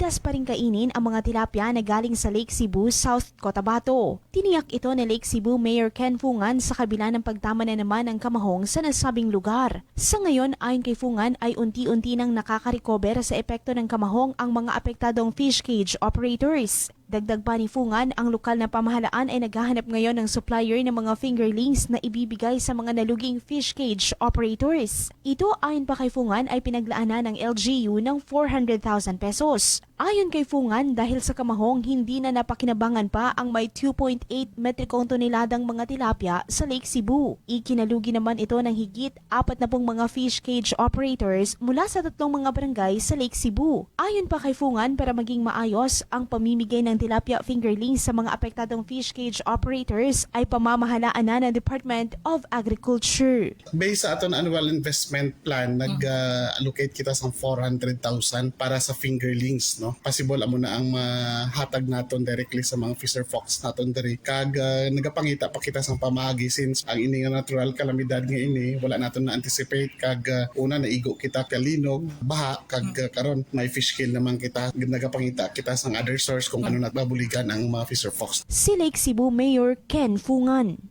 ligtas pa rin kainin ang mga tilapia na galing sa Lake Cebu, South Cotabato. Tiniyak ito ni Lake Cebu Mayor Ken Fungan sa kabila ng pagtama na naman ng kamahong sa nasabing lugar. Sa ngayon, ayon kay Fungan ay unti-unti nang nakaka-recover sa epekto ng kamahong ang mga apektadong fish cage operators. Dagdag pa ni Fungan, ang lokal na pamahalaan ay naghahanap ngayon ng supplier ng mga fingerlings na ibibigay sa mga naluging fish cage operators. Ito ayon pa kay Fungan ay pinaglaanan ng LGU ng 400,000 pesos. Ayon kay Fungan, dahil sa kamahong hindi na napakinabangan pa ang may 2.8 metrikong toneladang mga tilapia sa Lake Cebu. Ikinalugi naman ito ng higit 40 mga fish cage operators mula sa 3 mga barangay sa Lake Cebu. Ayon pa kay Fungan, para maging maayos ang pamimigay ng tilapia fingerlings sa mga apektadong fish cage operators ay pamamahalaan na ng Department of Agriculture. Based sa aton annual investment plan, nag-allocate kita sa 400,000 para sa fingerlings, no? Possible amo na ang mahatag naton directly sa mga fisher folks naton diri. Kag nagapangita pa kita sa pamagi since ang ini nga natural kalamidad nga ini wala naton na anticipate. Kag una naigo kita kalinog, baha, kag karon may fish kill naman kita. Nagapangita kita sa other source kung ano nababuligan ang mga fisher folks. Si Lake Cebu Mayor Ken Fungan.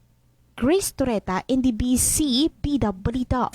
Grace Toreta, NDBC, Bida Balita.